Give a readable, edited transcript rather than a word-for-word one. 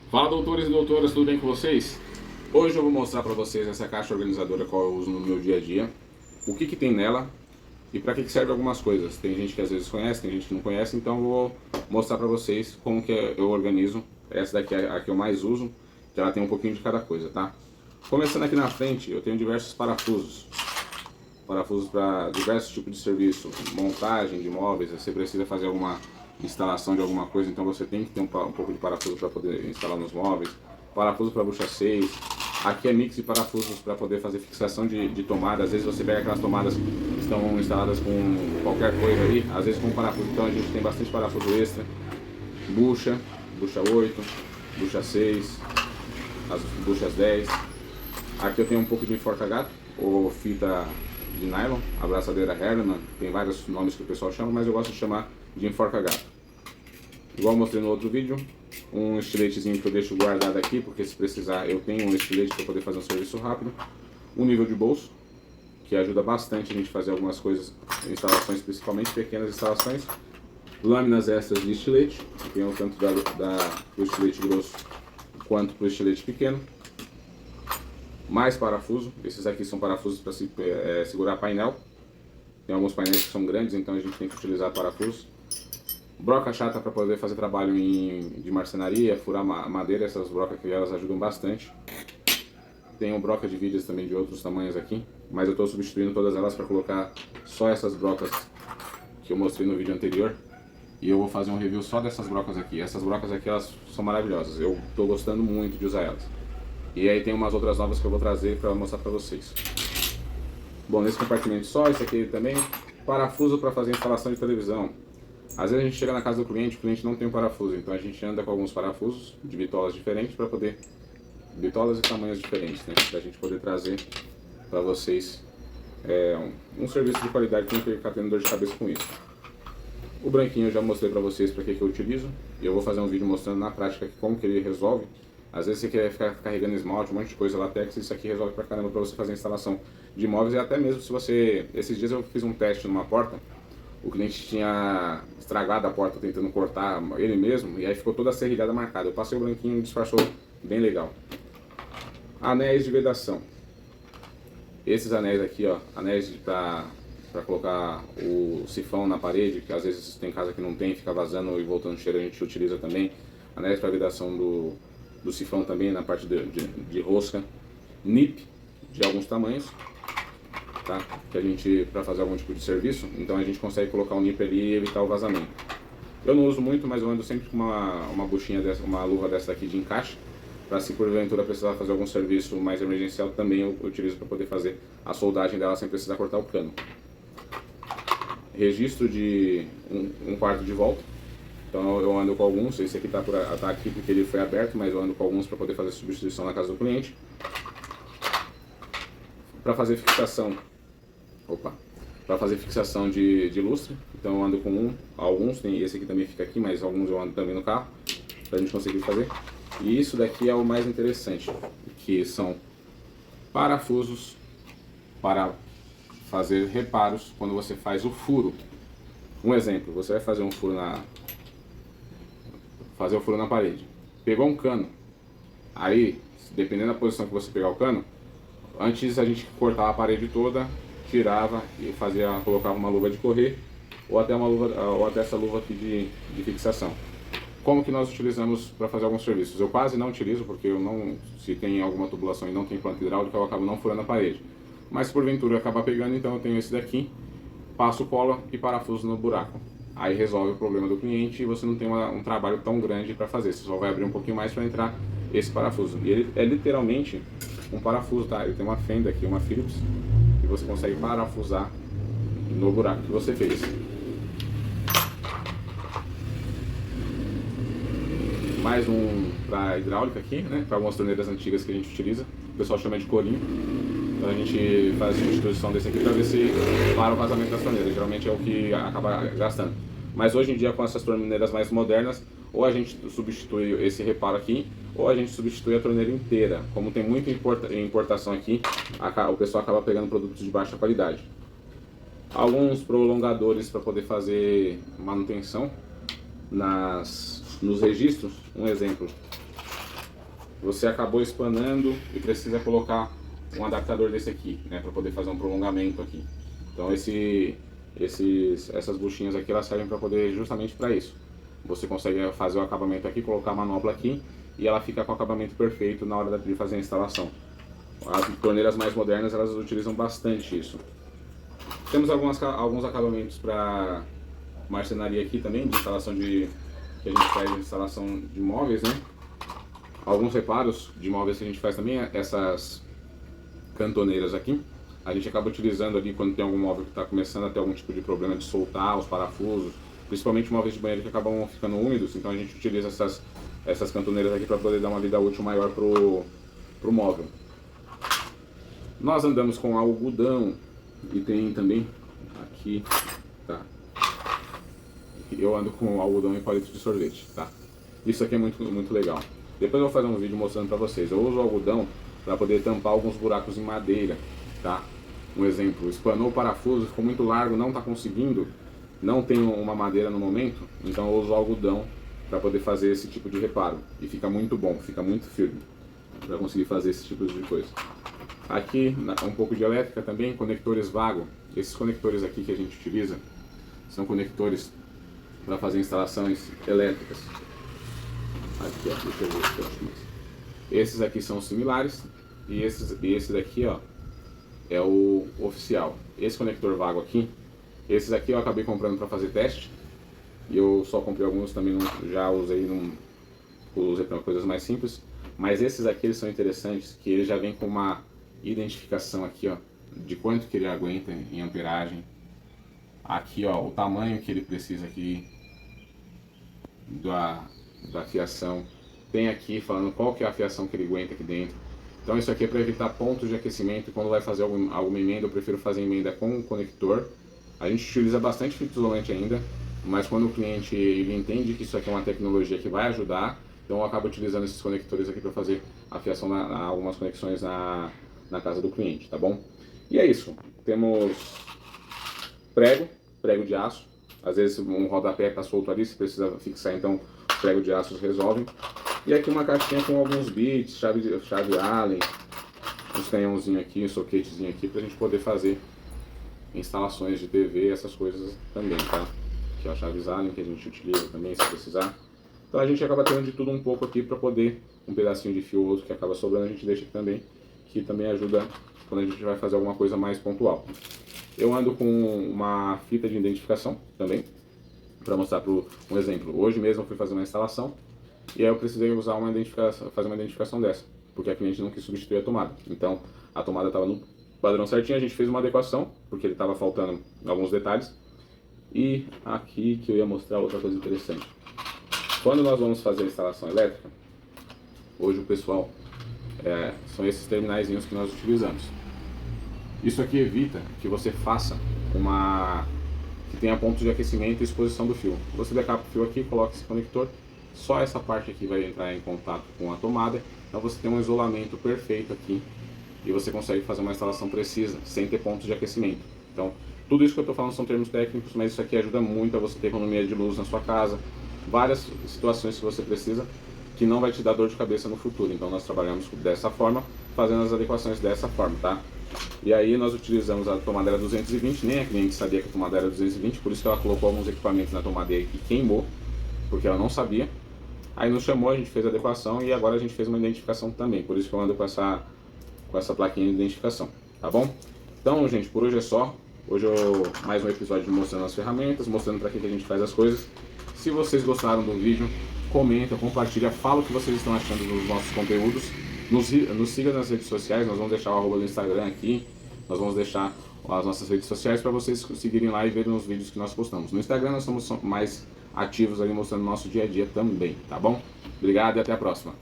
Fala, doutores e doutoras, tudo bem com vocês? Hoje eu vou mostrar para vocês essa caixa organizadora qual eu uso no meu dia a dia, o que tem nela e para que serve algumas coisas. Tem gente que às vezes conhece, tem gente que não conhece, então eu vou mostrar para vocês como que eu organizo. Essa daqui é a que eu mais uso, que ela tem um pouquinho de cada coisa, tá? Começando aqui na frente, eu tenho diversos parafusos para diversos tipos de serviço, montagem de móveis. Você precisa fazer alguma instalação de alguma coisa, então você tem que ter um pouco de parafuso para poder instalar nos móveis, parafuso para bucha 6, aqui é mix de parafusos para poder fazer fixação de tomada. Às vezes você pega aquelas tomadas que estão instaladas com qualquer coisa ali, às vezes com parafuso, então a gente tem bastante parafuso extra, bucha 8, bucha 6, as buchas 10, aqui eu tenho um pouco de enforca-gato, ou fita de nylon, abraçadeira Herman, tem vários nomes que o pessoal chama, mas eu gosto de chamar de enforca-gato. Igual eu mostrei no outro vídeo, um estiletezinho que eu deixo guardado aqui, porque se precisar eu tenho um estilete para poder fazer um serviço rápido. Um nível de bolso, que ajuda bastante a gente a fazer algumas coisas, instalações, principalmente pequenas instalações. Lâminas extras de estilete, que tem tanto do estilete grosso quanto para o estilete pequeno. Mais parafuso, esses aqui são parafusos para segurar painel. Tem alguns painéis que são grandes, então a gente tem que utilizar parafuso. Broca chata para poder fazer trabalho de marcenaria, furar madeira, essas brocas que elas ajudam bastante. Tenho broca de vidas também de outros tamanhos aqui, mas eu estou substituindo todas elas para colocar só essas brocas que eu mostrei no vídeo anterior. E eu vou fazer um review só dessas brocas aqui. Essas brocas aqui elas são maravilhosas, eu estou gostando muito de usar elas. E aí tem umas outras novas que eu vou trazer para mostrar para vocês. Bom, nesse compartimento só, esse aqui também, parafuso para fazer instalação de televisão. Às vezes a gente chega na casa do cliente, o cliente não tem um parafuso, então a gente anda com alguns parafusos de bitolas diferentes para poder... bitolas e tamanhos diferentes, né? Para a gente poder trazer para vocês um serviço de qualidade que não ficar tendo dor de cabeça com isso. O branquinho eu já mostrei para vocês para que eu utilizo, e eu vou fazer um vídeo mostrando na prática como que ele resolve. Às vezes você quer ficar carregando esmalte, um monte de coisa, látex, isso aqui resolve pra caramba para você fazer a instalação de móveis. E até mesmo se você... Esses dias eu fiz um teste numa porta, o cliente tinha estragado a porta tentando cortar ele mesmo, e aí ficou toda a serrilhada marcada. Eu passei o branquinho e disfarçou bem legal. Anéis de vedação. Esses anéis aqui, ó, anéis para colocar o sifão na parede, que às vezes tem casa que não tem, fica vazando e voltando cheiro, a gente utiliza também. Anéis para vedação do sifão também na parte de rosca. Nip de alguns tamanhos, tá? Que a gente, para fazer algum tipo de serviço, então a gente consegue colocar o nip ali e evitar o vazamento. Eu não uso muito, mas eu ando sempre com uma buchinha dessa, uma luva dessa daqui de encaixe, para se porventura precisar fazer algum serviço mais emergencial, também eu utilizo para poder fazer a soldagem dela sem precisar cortar o cano. Registro de um quarto de volta. Então eu ando com alguns, esse aqui tá aqui porque ele foi aberto, mas eu ando com alguns para poder fazer substituição na casa do cliente. Para fazer fixação, para fazer fixação de lustre, então eu ando com alguns, tem esse aqui também fica aqui, mas alguns eu ando também no carro, para a gente conseguir fazer. E isso daqui é o mais interessante, que são parafusos para fazer reparos quando você faz o furo. Um exemplo, você vai fazer um furo na parede, pegou um cano, aí dependendo da posição que você pegar o cano, antes a gente cortava a parede toda, tirava e colocava uma luva de correr ou até essa luva aqui de fixação. Como que nós utilizamos para fazer alguns serviços? Eu quase não utilizo porque se tem alguma tubulação e não tem planta hidráulica, eu acabo não furando a parede. Mas se porventura acabar pegando, então eu tenho esse daqui, passo cola e parafuso no buraco. Aí resolve o problema do cliente e você não tem um trabalho tão grande para fazer. Você só vai abrir um pouquinho mais para entrar esse parafuso. E ele é literalmente um parafuso, tá? Ele tem uma fenda aqui, uma Phillips, que você consegue parafusar no buraco que você fez. Mais um para hidráulica aqui, né? Para algumas torneiras antigas que a gente utiliza. O pessoal chama de colinho. Então a gente faz a substituição desse aqui para ver se para o vazamento das torneiras. Geralmente é o que acaba gastando. Mas hoje em dia, com essas torneiras mais modernas, ou a gente substitui esse reparo aqui, ou a gente substitui a torneira inteira. Como tem muita importação aqui, o pessoal acaba pegando produtos de baixa qualidade. Alguns prolongadores para poder fazer manutenção nos registros. Um exemplo, você acabou espanando e precisa colocar um adaptador desse aqui, né, para poder fazer um prolongamento aqui. Então essas buchinhas aqui, elas servem para poder justamente para isso. Você consegue fazer o acabamento aqui, colocar a manopla aqui e ela fica com o acabamento perfeito na hora de fazer a instalação. As torneiras mais modernas, elas utilizam bastante isso. Temos alguns acabamentos para marcenaria aqui também, de instalação que a gente faz de instalação de móveis, né? Alguns reparos de móveis que a gente faz também, essas cantoneiras aqui, a gente acaba utilizando ali quando tem algum móvel que está começando a ter algum tipo de problema de soltar os parafusos, principalmente móveis de banheiro que acabam ficando úmidos, então a gente utiliza essas cantoneiras aqui para poder dar uma vida útil maior pro móvel. Nós andamos com algodão e tem também aqui, tá? Eu ando com algodão e palito de sorvete, tá? Isso aqui é muito legal. Depois eu vou fazer um vídeo mostrando para vocês. Eu uso o algodão para poder tampar alguns buracos em madeira, tá? Um exemplo, espanou o parafuso, ficou muito largo, não está conseguindo, não tem uma madeira no momento, então eu uso o algodão para poder fazer esse tipo de reparo. E fica muito bom, fica muito firme para conseguir fazer esse tipo de coisa. Aqui, um pouco de elétrica também, conectores vago. Esses conectores aqui que a gente utiliza são conectores para fazer instalações elétricas. Aqui, ó, deixa eu ver se eu acho mais. Esses aqui são similares e esse daqui, ó, é o oficial. Esse conector vago aqui, esses aqui eu acabei comprando para fazer teste. E eu só comprei alguns também, já usei para coisas mais simples. Mas esses aqui eles são interessantes, que eles já vêm com uma identificação aqui, ó, de quanto que ele aguenta em amperagem. Aqui, ó, o tamanho que ele precisa aqui da fiação. Tem aqui falando qual que é a fiação que ele aguenta aqui dentro. Então isso aqui é para evitar pontos de aquecimento. Quando vai fazer alguma emenda, eu prefiro fazer emenda com o conector. A gente utiliza bastante fita isolante ainda, mas quando o cliente ele entende que isso aqui é uma tecnologia que vai ajudar, então eu acabo utilizando esses conectores aqui para fazer a fiação algumas conexões na casa do cliente, tá bom? E é isso. Temos prego de aço. Às vezes um rodapé está solto ali, se precisa fixar, então prego de aço resolve. E aqui uma caixinha com alguns bits, chave Allen, uns canhãozinhos aqui, um soquetezinho aqui, pra gente poder fazer instalações de TV, essas coisas também, tá? Aqui ó, chaves Allen que a gente utiliza também, se precisar. Então a gente acaba tendo de tudo um pouco aqui para poder, um pedacinho de fio ou outro que acaba sobrando, a gente deixa aqui também, que também ajuda quando a gente vai fazer alguma coisa mais pontual. Eu ando com uma fita de identificação também, para mostrar um exemplo. Hoje mesmo eu fui fazer uma instalação e aí eu precisei usar fazer uma identificação dessa, porque a cliente não quis substituir a tomada. Então a tomada estava no padrão certinho, a gente fez uma adequação, porque ele estava faltando alguns detalhes. E aqui que eu ia mostrar outra coisa interessante. Quando nós vamos fazer a instalação elétrica, hoje o pessoal, são esses terminaizinhos que nós utilizamos. Isso aqui evita que você faça que tenha pontos de aquecimento e exposição do fio. Você decapa o fio aqui, coloca esse conector, só essa parte aqui vai entrar em contato com a tomada, então você tem um isolamento perfeito aqui e você consegue fazer uma instalação precisa, sem ter pontos de aquecimento. Então, tudo isso que eu estou falando são termos técnicos, mas isso aqui ajuda muito a você ter economia de luz na sua casa, várias situações que você precisa, que não vai te dar dor de cabeça no futuro. Então nós trabalhamos dessa forma, fazendo as adequações dessa forma, tá? E aí nós utilizamos a tomadeira 220, nem a cliente sabia que a tomadeira era 220, por isso que ela colocou alguns equipamentos na tomadeira e queimou, porque ela não sabia. Aí nos chamou, a gente fez a adequação e agora a gente fez uma identificação também, por isso que eu ando com essa plaquinha de identificação, tá bom? Então, gente, por hoje é só. Hoje mais um episódio mostrando as ferramentas, mostrando para que a gente faz as coisas. Se vocês gostaram do vídeo, comenta, compartilha, fala o que vocês estão achando dos nossos conteúdos. Nos siga nas redes sociais, nós vamos deixar o arroba do Instagram aqui, nós vamos deixar as nossas redes sociais para vocês seguirem lá e verem os vídeos que nós postamos. No Instagram nós somos mais ativos ali mostrando o nosso dia a dia também, tá bom? Obrigado e até a próxima.